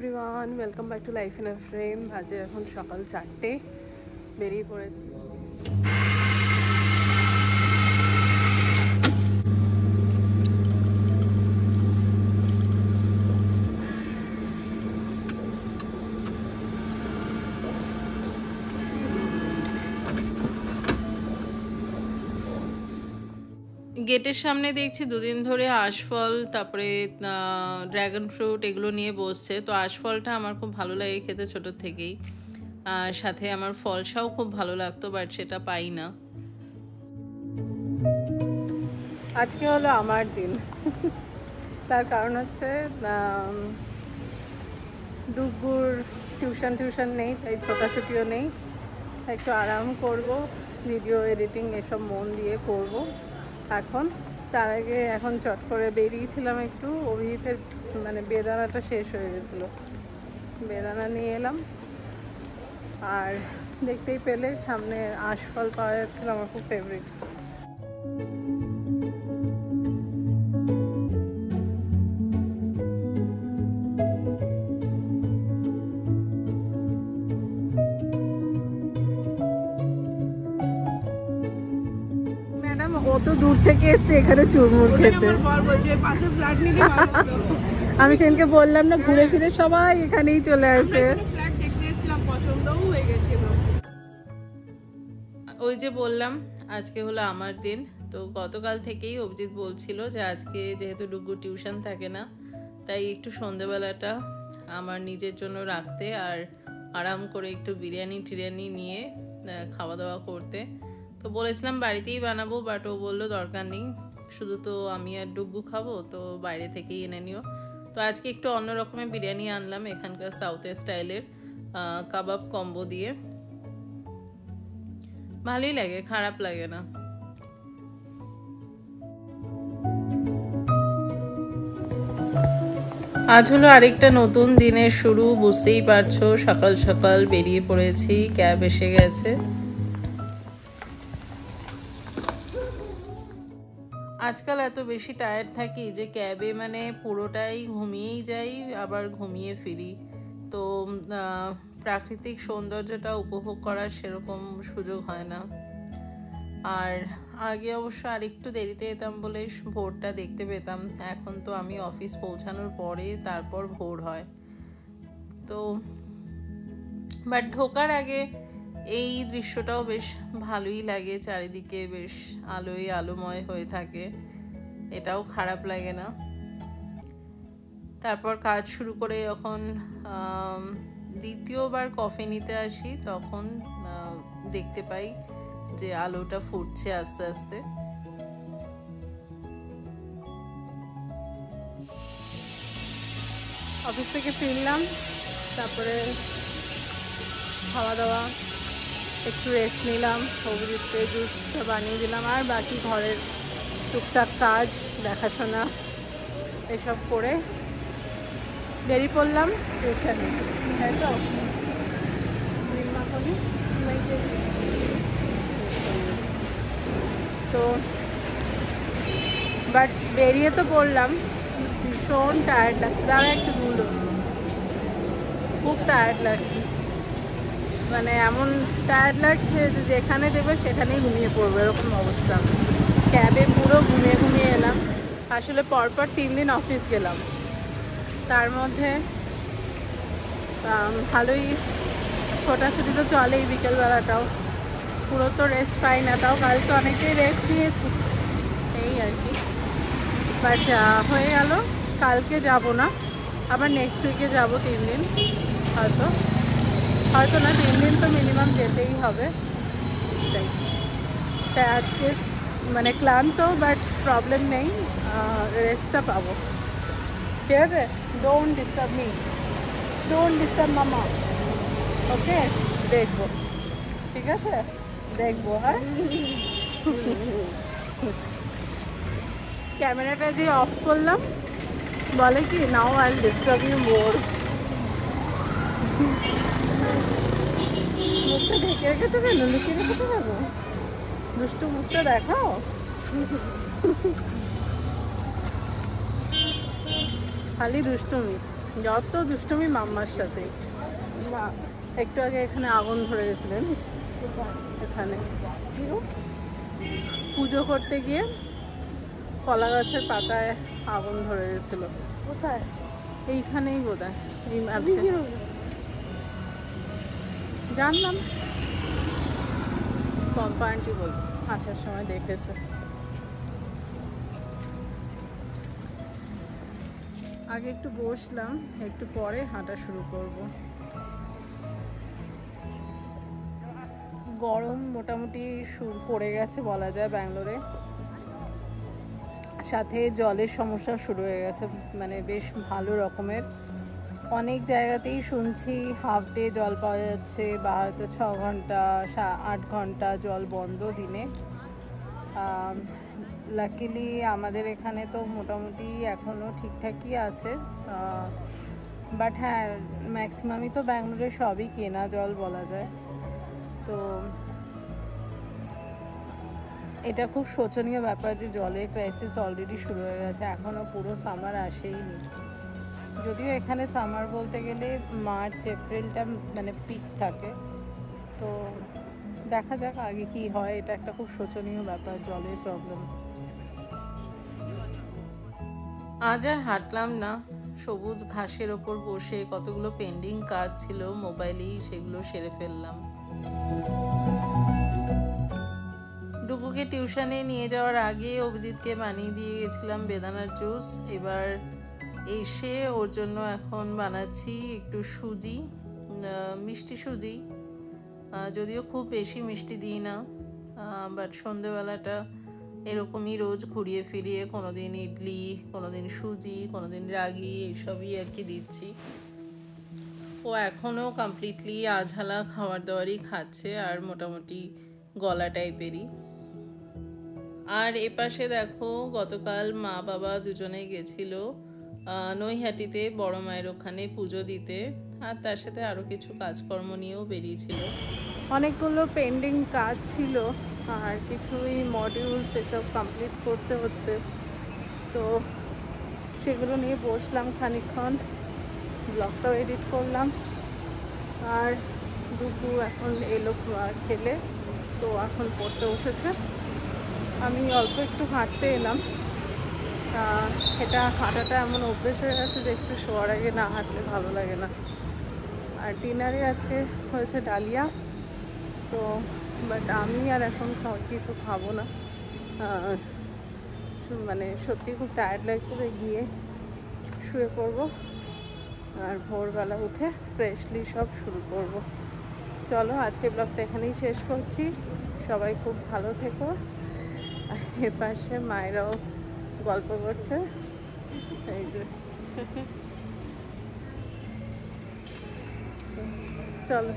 Everyone, welcome back to life in a frame. বাজে এখন সকাল 4টে, বেরিয়ে পড়েছি। গেটের সামনে দেখছি দুদিন ধরে আশফল, তারপরে ড্রাগন ফ্রুট এগুলো নিয়ে বসছে। তো আশফলটা আমার খুব ভালো লাগে খেতে ছোটোর থেকেই, আর সাথে আমার ফলসাও খুব ভালো লাগতো, বাট সেটা পাই না। আজকে হলো আমার দিন। তার কারণ হচ্ছে ডুগুর টিউশন নেই, তাই ছোটাছুটিও নেই, একটু আরাম করব, ভিডিও এডিটিং এসব মন দিয়ে করব এখন। তার আগে এখন চট করে বেরিয়েছিলাম একটু, অভিজিতের মানে বেদানাটা শেষ হয়ে গেছিলো, বেদানা নিয়ে এলাম। আর দেখতেই পেলে সামনে আশফল পাওয়া যাচ্ছিলো, আমার খুব ফেভারিট। কত দূর থেকে এসছে এখানে চুরমুর খেতে। আমি সেদিনকে বললাম না, ঘুরে ফিরে সবাই এখানেই চলে আসে। ওই যে বললাম আজকে হলো আমার দিন। তো গতকাল থেকেই অভিজিৎ বলছিল যে আজকে যেহেতু ডুগু টিউশন থাকে না, তাই একটু সন্ধ্যেবেলাটা আমার নিজের জন্য রাখতে, আর আরাম করে একটু বিরিয়ানি নিয়ে খাওয়া দাওয়া করতে। তো বলেছিলাম বাড়িতেই বানাবো, বাট ও বললো দরকার নেই, শুধু তো আমি আর ডুগু খাবো, তো বাইরে থেকেই এনে নিও। তো আজকে একটু অন্য রকমের বিরিয়ানি আনলাম, এখানকার সাউথ স্টাইলের কাবাব কম্বো দিয়ে। ভালোই লাগে, খারাপ লাগে না। আজ হলো আরেকটা নতুন দিনের শুরু, বুঝতেই পারছো। সকাল সকাল বেরিয়ে পড়েছি, ক্যাব এসে গেছে। আজকাল এত বেশি টায়ার্ড থাকি যে ক্যাবে মানে পুরোটাই ঘুমিয়েই যাই, আবার ঘুমিয়ে ফিরি। তো প্রাকৃতিক সৌন্দর্যটা উপভোগ করার সেরকম সুযোগ হয় না। আর আগে অবশ্য আরেকটু দেরিতে যেতাম বলে ভোরটা দেখতে পেতাম, এখন তো আমি অফিস পৌঁছানোর পরে তারপর ভোর হয়। তো বাট ঢোকার আগে এই দৃশ্যটাও বেশ ভালোই লাগে, চারিদিকে বেশ আলোময় হয়ে থাকে, এটাও খারাপ লাগে না। তারপর কাজ শুরু করে যখন দ্বিতীয়বার কফি নিতে আসি, তখন দেখতে পাই যে আলোটা ফুটছে আস্তে আস্তে। অফিস থেকে ফিরলাম, তারপরে খাওয়া দাওয়া, একটু রেস্ট নিলাম, অভিজিৎকে জুসটা বানিয়ে দিলাম, আর বাকি ঘরের টুকটাক কাজ দেখাশোনা এসব করে বেরিয়ে পড়লাম টিউশনে। তাই তো তো বাট বেরিয়ে তো পড়লাম, ভীষণ টায়ার্ড লাগছে। দাঁড়া একটু ধুলো, খুব টায়ার্ড লাগছে, মানে এমন টায়ার্ড লাগছে যে যেখানে দেবে সেখানেই ঘুমিয়ে পড়বো, এরকম অবস্থা। ক্যাবে পুরো ঘুমিয়ে এলাম। আসলে পরপর 3 দিন অফিস গেলাম, তার মধ্যে ভালোই ছোটাছুটি তো চলেই, বিকেলবেলাটাও পুরো তো রেস্ট পাই না। তাও কালকে অনেকটাই রেস্ট নিয়েছি, এই আর কি। বাট হয়ে গেল, কালকে যাব না, আবার নেক্সট উইকে যাব। 3 দিন হয়তো না, 3 দিন তো মিনিমাম যেতেই হবে। তাই আজকে মানে ক্লান্ত, বাট প্রবলেম নেই, রেস্টটা পাবো। ঠিক আছে, ডোন্ট ডিস্টার্ব মামা, ওকে? দেখবো, ঠিক আছে, দেখবো। হ্যাঁ, ক্যামেরাটা যে অফ করলাম, বলে কি now I will disturb you more. মুখটা ঢেকে রেখেছো কেন? লুকিয়ে রেখেছো কেন? দুষ্টু মুখটা দেখাও। খালি দুষ্টুমি। যত দুষ্টুমি মাম্মার সাথে। না একটু আগে এখানে আগুন ধরে গেছিল জানিস, এখানে পুজো করতে গিয়ে কলা গাছের পাতায় আগুন ধরে গেছিল। কোথায়? এইখানেই বোধহয়, এই মাঠে। জানলাম, পম্পা আন্টি বল আসার সময় দেখেছে। আগে একটু বসলাম, একটু পরে হাঁটা শুরু করব। গরম মোটামুটি শুরু পড়ে গেছে বলা যায় ব্যাঙ্গালোরে, সাথে জলের সমস্যা শুরু হয়ে গেছে, মানে বেশ ভালো রকমের। অনেক জায়গাতেই শুনছি হাফ ডে জল পাওয়া যাচ্ছে, বা হয়তো 6 ঘন্টা 8 ঘন্টা জল বন্ধ দিনে। লাকিলি আমাদের এখানে তো মোটামুটি এখনও ঠিকঠাকই আছে, বাট হ্যাঁ ম্যাক্সিমামই তো ব্যাঙ্গালোরে সবই কেনা জল বলা যায়। তো এটা খুব শোচনীয় ব্যাপার যে জলের ক্রাইসিস অলরেডি শুরু হয়ে গেছে, এখনও পুরো সামার আসেইনি। যদিও এখানে সামার বলতে গেলে মার্চ এপ্রিলটা মানে পিক থাকে, তো দেখা যাক আগে কি হয়। এটা একটা খুব শোচনীয় ব্যাপার, জলের প্রবলেম। আজ আর হাঁটলাম না, সবুজ ঘাসের ওপর বসে কতগুলো পেন্ডিং কাজ ছিল মোবাইলেই, সেগুলো সেরে ফেললাম। ডুগুকে টিউশনে নিয়ে যাওয়ার আগে অভিজিৎকে বানিয়ে দিয়ে গেছিলাম বেদানার জুস। এবার এসে ওর জন্য এখন বানাচ্ছি একটু সুজি, মিষ্টি সুজি, যদিও খুব বেশি মিষ্টি দিই না, বাট সন্ধেবেলাটা এরকমই রোজ ঘুরিয়ে ফিরিয়ে কোনোদিন ইডলি, কোনোদিন সুজি, কোনোদিন রাগি, এইসবই আর কি দিচ্ছি। ও এখনও কমপ্লিটলি আঝালা খাবার দাবারই খাচ্ছে, আর মোটামুটি গলা টাইপেরই। আর এপাশে দেখো গতকাল মা বাবা দুজনে গেছিল নৈহাটিতে বড় মায়ের ওখানে পুজো দিতে, আর তার সাথে আরও কিছু কাজকর্ম নিয়েও বেরিয়েছিল। অনেকগুলো পেন্ডিং কাজ ছিল, আর কিছুই মডিউলস এসব কমপ্লিট করতে হচ্ছে, তো সেগুলো নিয়ে বসলাম খানিকক্ষণ, ব্লগটাও এডিট করলাম। আর দুটো এখন এলো খেলে, তো এখন পড়তে বসেছে। আমি অল্প একটু হাঁটতে এলাম, এটা হাঁটাটা এমন অভ্যেস হয়ে গেছে যে একটু শোয়ার আগে না হাঁটলে ভালো লাগে না। আর ডিনারে আজকে হয়েছে ডালিয়া, তো বাট আমি আর এখন কিছু খাবো না, মানে সত্যি খুব টায়ার্ড লাগছে, গিয়ে শুয়ে পড়বো, আর ভোরবেলা উঠে ফ্রেশলি সব শুরু করব। চলো আজকে ব্লগটা এখানেই শেষ করছি, সবাই খুব ভালো থেকো। এপাশে মায়েরাও গল্প করছে, এই যে চলো।